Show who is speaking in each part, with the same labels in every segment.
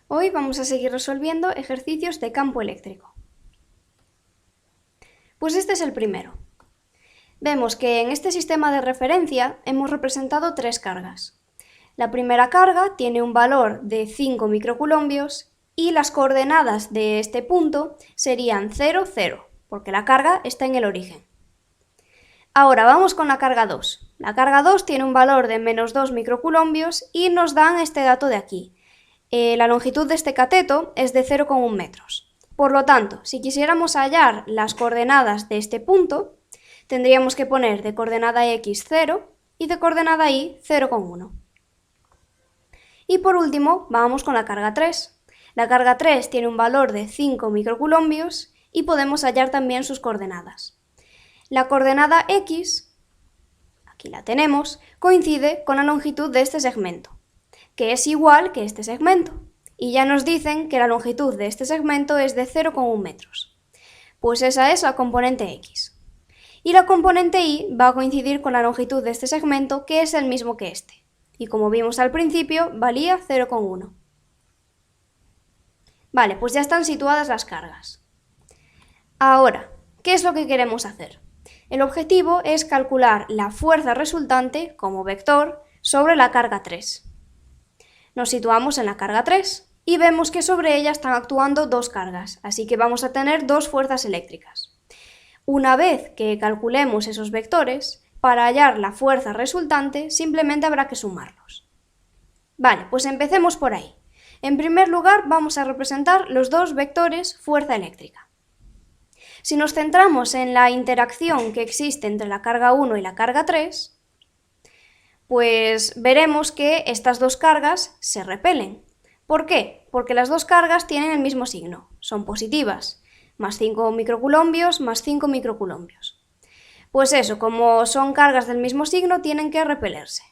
Speaker 1: Hoy vamos a seguir resolviendo ejercicios de campo eléctrico. Pues este es el primero. Vemos que en este sistema de referencia hemos representado tres cargas. La primera carga tiene un valor de 5 microcoulombios y las coordenadas de este punto serían 0, 0, porque la carga está en el origen. Ahora vamos con la carga 2. La carga 2 tiene un valor de menos 2 microcoulombios y nos dan este dato de aquí. La longitud de este cateto es de 0,1 metros. Por lo tanto, si quisiéramos hallar las coordenadas de este punto, tendríamos que poner de coordenada x 0 y de coordenada y 0,1. Y por último, vamos con la carga 3. La carga 3 tiene un valor de 5 microcoulombios y podemos hallar también sus coordenadas. La coordenada x, aquí la tenemos, coincide con la longitud de este segmento, que es igual que este segmento, y ya nos dicen que la longitud de este segmento es de 0,1 metros. Pues esa es la componente x. Y la componente y va a coincidir con la longitud de este segmento, que es el mismo que este, y como vimos al principio, valía 0,1. Vale, pues ya están situadas las cargas. Ahora, ¿qué es lo que queremos hacer? El objetivo es calcular la fuerza resultante, como vector, sobre la carga 3. Nos situamos en la carga 3 y vemos que sobre ella están actuando dos cargas, así que vamos a tener dos fuerzas eléctricas. Una vez que calculemos esos vectores, para hallar la fuerza resultante simplemente habrá que sumarlos. Vale, pues empecemos por ahí. En primer lugar vamos a representar los dos vectores fuerza eléctrica. Si nos centramos en la interacción que existe entre la carga 1 y la carga 3, pues veremos que estas dos cargas se repelen. ¿Por qué? Porque las dos cargas tienen el mismo signo, son positivas, más 5 microcoulombios más 5 microcoulombios. Pues eso, como son cargas del mismo signo, tienen que repelerse.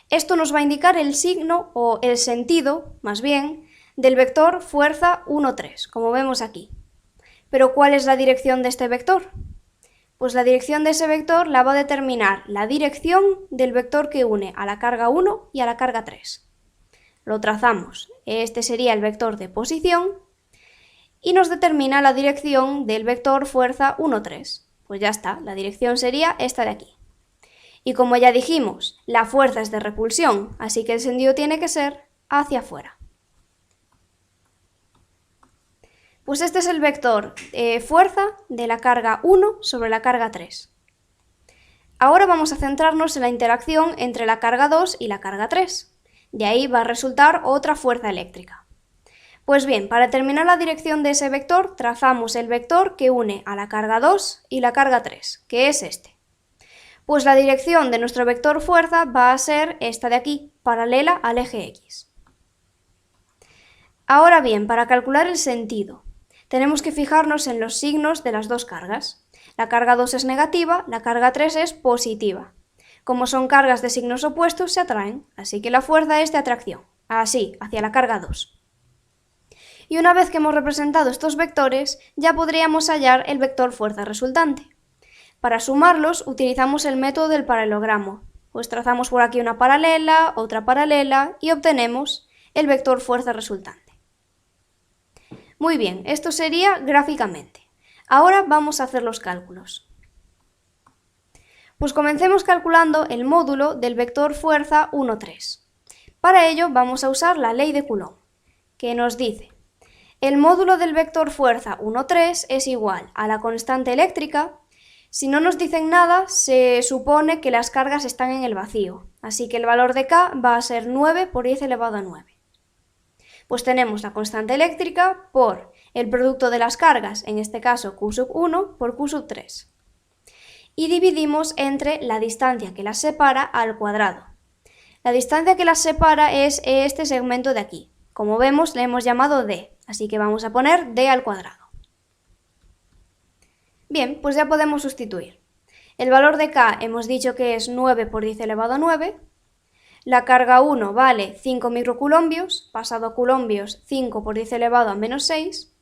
Speaker 1: Esto nos va a indicar el signo o el sentido, más bien, del vector fuerza 1, 3, como vemos aquí. ¿Pero cuál es la dirección de este vector? Pues la dirección de ese vector la va a determinar la dirección del vector que une a la carga 1 y a la carga 3. Lo trazamos. Este sería el vector de posición y nos determina la dirección del vector fuerza 1, 3. Pues ya está, la dirección sería esta de aquí. Y como ya dijimos, la fuerza es de repulsión, así que el sentido tiene que ser hacia afuera. Pues este es el vector fuerza de la carga 1 sobre la carga 3. Ahora vamos a centrarnos en la interacción entre la carga 2 y la carga 3. De ahí va a resultar otra fuerza eléctrica. Pues bien, para determinar la dirección de ese vector, trazamos el vector que une a la carga 2 y la carga 3, que es este. Pues la dirección de nuestro vector fuerza va a ser esta de aquí, paralela al eje X. Ahora bien, para calcular el sentido, tenemos que fijarnos en los signos de las dos cargas. La carga 2 es negativa, la carga 3 es positiva. Como son cargas de signos opuestos, se atraen, así que la fuerza es de atracción, así, hacia la carga 2. Y una vez que hemos representado estos vectores, ya podríamos hallar el vector fuerza resultante. Para sumarlos, utilizamos el método del paralelogramo. Pues trazamos por aquí una paralela, otra paralela y obtenemos el vector fuerza resultante. Muy bien, esto sería gráficamente. Ahora vamos a hacer los cálculos. Pues comencemos calculando el módulo del vector fuerza 1, 3. Para ello vamos a usar la ley de Coulomb, que nos dice: el módulo del vector fuerza 1, 3 es igual a la constante eléctrica. Si no nos dicen nada, se supone que las cargas están en el vacío, así que el valor de K va a ser 9 por 10 elevado a 9. Pues tenemos la constante eléctrica por el producto de las cargas, en este caso Q sub 1 por Q sub 3. Y dividimos entre la distancia que las separa al cuadrado. La distancia que las separa es este segmento de aquí. Como vemos, le hemos llamado D, así que vamos a poner D al cuadrado. Bien, pues ya podemos sustituir. El valor de K hemos dicho que es 9 por 10 elevado a 9. La carga 1 vale 5 microcoulombios, pasado a coulombios 5 por 10 elevado a menos 6.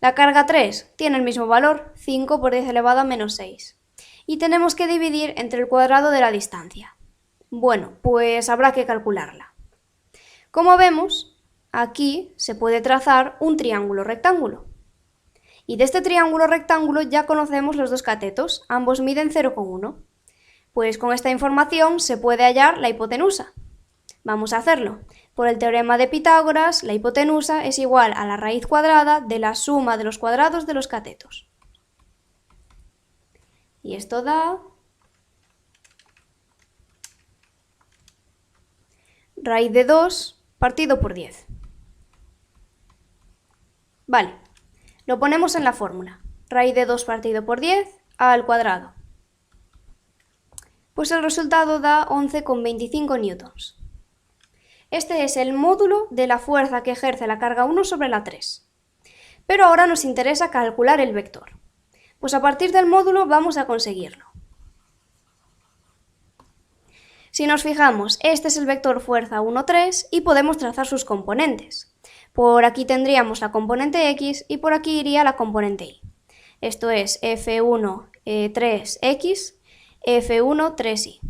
Speaker 1: La carga 3 tiene el mismo valor, 5 por 10 elevado a menos 6. Y tenemos que dividir entre el cuadrado de la distancia. Bueno, pues habrá que calcularla. Como vemos, aquí se puede trazar un triángulo rectángulo. Y de este triángulo rectángulo ya conocemos los dos catetos, ambos miden 0,1. Pues con esta información se puede hallar la hipotenusa. Vamos a hacerlo. Por el teorema de Pitágoras, la hipotenusa es igual a la raíz cuadrada de la suma de los cuadrados de los catetos. Y esto da raíz de 2 partido por 10. Vale, lo ponemos en la fórmula. Raíz de 2 partido por 10 al cuadrado. Pues el resultado da 11,25 newtons. Este es el módulo de la fuerza que ejerce la carga 1 sobre la 3. Pero ahora nos interesa calcular el vector. Pues a partir del módulo vamos a conseguirlo. Si nos fijamos, este es el vector fuerza 1, 3 y podemos trazar sus componentes. Por aquí tendríamos la componente x y por aquí iría la componente y. Esto es F1, 3x, F1, 3y.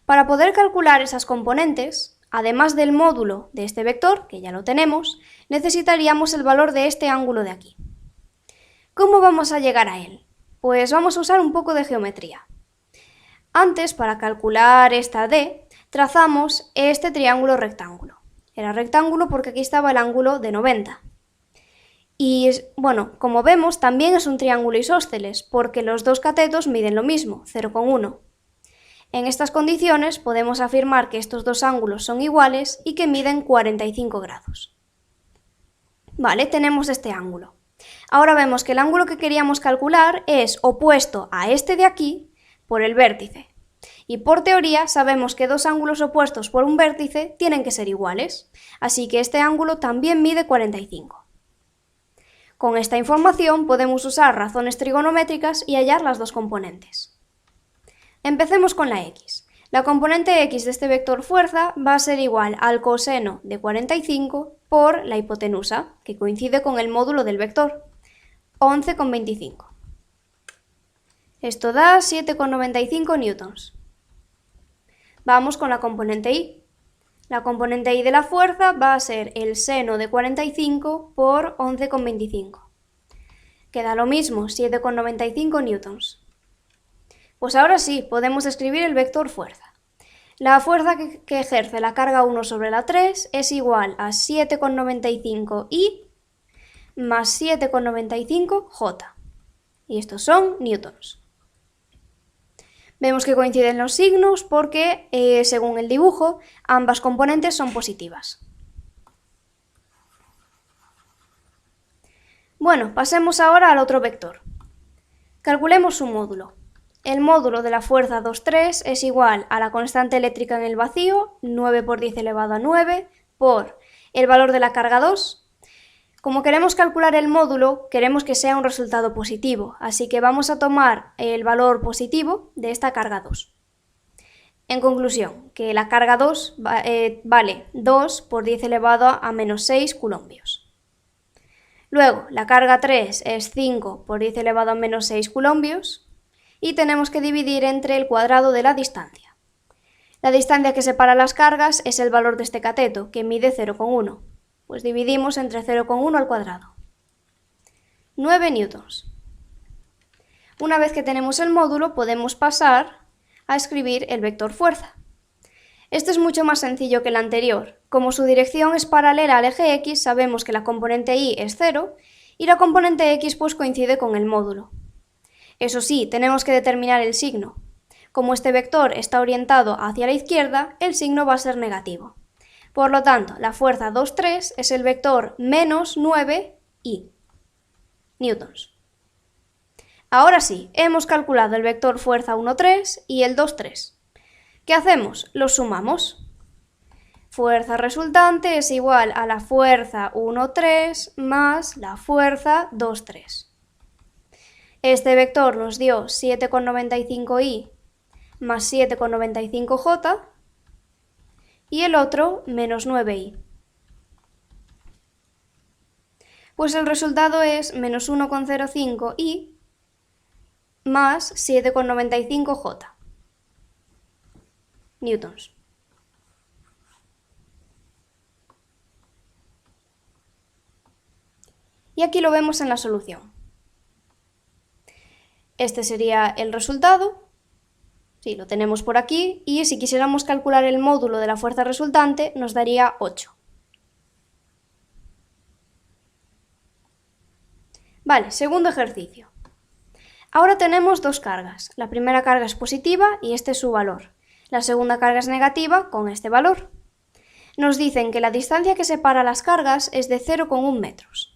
Speaker 1: Para poder calcular esas componentes, además del módulo de este vector, que ya lo tenemos, necesitaríamos el valor de este ángulo de aquí. ¿Cómo vamos a llegar a él? Pues vamos a usar un poco de geometría. Antes, para calcular esta D, trazamos este triángulo rectángulo. Era rectángulo porque aquí estaba el ángulo de 90. Y, bueno, como vemos, también es un triángulo isósceles, porque los dos catetos miden lo mismo, 0,1. En estas condiciones podemos afirmar que estos dos ángulos son iguales y que miden 45 grados. Vale, tenemos este ángulo. Ahora vemos que el ángulo que queríamos calcular es opuesto a este de aquí por el vértice. Y por teoría sabemos que dos ángulos opuestos por un vértice tienen que ser iguales, así que este ángulo también mide 45. Con esta información podemos usar razones trigonométricas y hallar las dos componentes. Empecemos con la x. La componente x de este vector fuerza va a ser igual al coseno de 45 por la hipotenusa, que coincide con el módulo del vector, 11,25. Esto da 7,95 newtons. Vamos con la componente y. La componente y de la fuerza va a ser el seno de 45 por 11,25. Queda lo mismo, 7,95 newtons. Pues ahora sí, podemos escribir el vector fuerza. La fuerza que ejerce la carga 1 sobre la 3 es igual a 7,95 I más 7,95 J. Y estos son newtons. Vemos que coinciden los signos porque, según el dibujo, ambas componentes son positivas. Bueno, pasemos ahora al otro vector. Calculemos su módulo. El módulo de la fuerza 2,3 es igual a la constante eléctrica en el vacío, 9 por 10 elevado a 9, por el valor de la carga 2. Como queremos calcular el módulo, queremos que sea un resultado positivo, así que vamos a tomar el valor positivo de esta carga 2. En conclusión, que la carga 2 vale 2 por 10 elevado a menos 6 coulombios. Luego, la carga 3 es 5 por 10 elevado a menos 6 coulombios y tenemos que dividir entre el cuadrado de la distancia. La distancia que separa las cargas es el valor de este cateto, que mide 0,1. Pues dividimos entre 0,1 al cuadrado. 9 newtons. Una vez que tenemos el módulo, podemos pasar a escribir el vector fuerza. Este es mucho más sencillo que el anterior. Como su dirección es paralela al eje X, sabemos que la componente Y es 0 y la componente X pues coincide con el módulo. Eso sí, tenemos que determinar el signo. Como este vector está orientado hacia la izquierda, el signo va a ser negativo. Por lo tanto, la fuerza 2,3 es el vector menos 9i newtons. Ahora sí, hemos calculado el vector fuerza 1,3 y el 2,3. ¿Qué hacemos? Los sumamos. Fuerza resultante es igual a la fuerza 1,3 más la fuerza 2,3. Este vector nos dio 7,95i más 7,95j, y el otro menos 9i. Pues el resultado es menos 1,05i más 7,95j newtons. Y aquí lo vemos en la solución. Este sería el resultado. Sí, lo tenemos por aquí, y si quisiéramos calcular el módulo de la fuerza resultante, nos daría 8. Vale, segundo ejercicio. Ahora tenemos dos cargas. La primera carga es positiva y este es su valor. La segunda carga es negativa con este valor. Nos dicen que la distancia que separa las cargas es de 0,1 metros.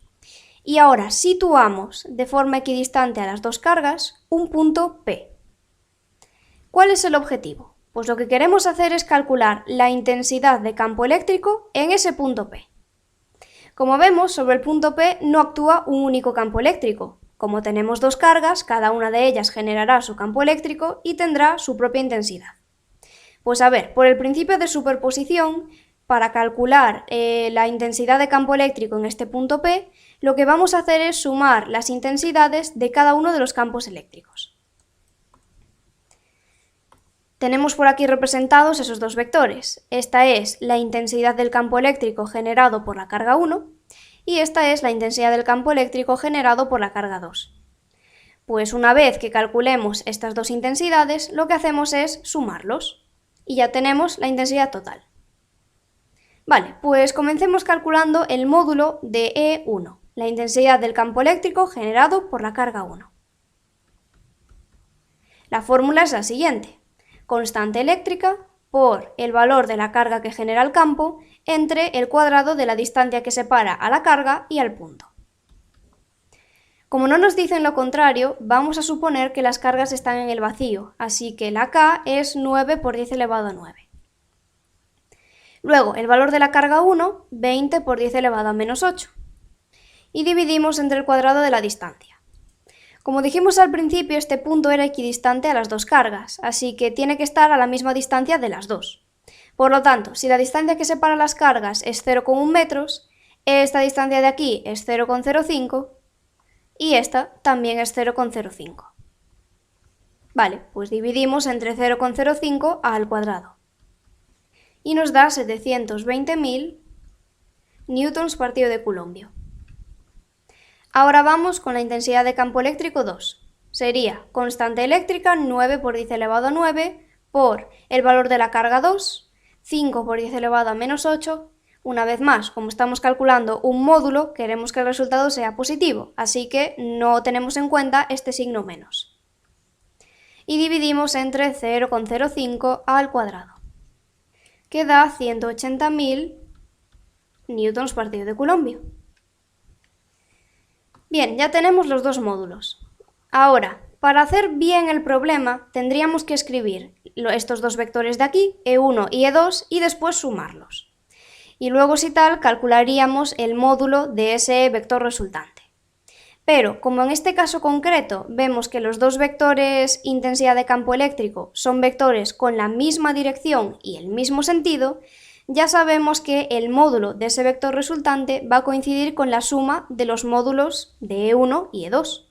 Speaker 1: Y ahora situamos de forma equidistante a las dos cargas un punto P. ¿Cuál es el objetivo? Pues lo que queremos hacer es calcular la intensidad de campo eléctrico en ese punto P. Como vemos, sobre el punto P no actúa un único campo eléctrico. Como tenemos dos cargas, cada una de ellas generará su campo eléctrico y tendrá su propia intensidad. Pues a ver, por el principio de superposición, para calcular la intensidad de campo eléctrico en este punto P, lo que vamos a hacer es sumar las intensidades de cada uno de los campos eléctricos. Tenemos por aquí representados esos dos vectores. Esta es la intensidad del campo eléctrico generado por la carga 1 y esta es la intensidad del campo eléctrico generado por la carga 2. Pues una vez que calculemos estas dos intensidades, lo que hacemos es sumarlos y ya tenemos la intensidad total. Vale, pues comencemos calculando el módulo de E1, la intensidad del campo eléctrico generado por la carga 1. La fórmula es la siguiente: constante eléctrica por el valor de la carga que genera el campo entre el cuadrado de la distancia que separa a la carga y al punto. Como no nos dicen lo contrario, vamos a suponer que las cargas están en el vacío, así que la K es 9 por 10 elevado a 9. Luego, el valor de la carga 1, 20 por 10 elevado a menos 8. Y dividimos entre el cuadrado de la distancia. Como dijimos al principio, este punto era equidistante a las dos cargas, así que tiene que estar a la misma distancia de las dos. Por lo tanto, si la distancia que separa las cargas es 0,1 metros, esta distancia de aquí es 0,05 y esta también es 0,05. Vale, pues dividimos entre 0,05 al cuadrado. Y nos da 720.000 newtons partido de Coulombio. Ahora vamos con la intensidad de campo eléctrico 2. Sería constante eléctrica 9 por 10 elevado a 9 por el valor de la carga 2, 5 por 10 elevado a menos 8. Una vez más, como estamos calculando un módulo, queremos que el resultado sea positivo, así que no tenemos en cuenta este signo menos. Y dividimos entre 0,05 al cuadrado, que da 180.000 newtons partido de Coulombio. Bien, ya tenemos los dos módulos. Ahora, para hacer bien el problema, tendríamos que escribir estos dos vectores de aquí, E1 y E2, y después sumarlos. Y luego, si tal, calcularíamos el módulo de ese vector resultante. Pero, como en este caso concreto vemos que los dos vectores intensidad de campo eléctrico son vectores con la misma dirección y el mismo sentido, ya sabemos que el módulo de ese vector resultante va a coincidir con la suma de los módulos de E1 y E2.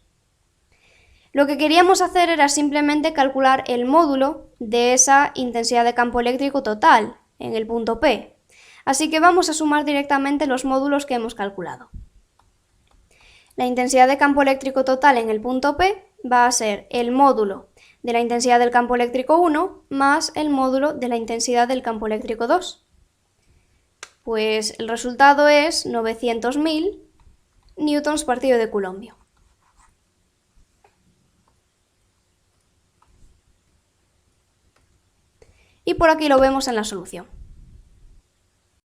Speaker 1: Lo que queríamos hacer era simplemente calcular el módulo de esa intensidad de campo eléctrico total en el punto P. Así que vamos a sumar directamente los módulos que hemos calculado. La intensidad de campo eléctrico total en el punto P va a ser el módulo de la intensidad del campo eléctrico 1 más el módulo de la intensidad del campo eléctrico 2. Pues el resultado es 900.000 newtons partido de Coulombio. Y por aquí lo vemos en la solución.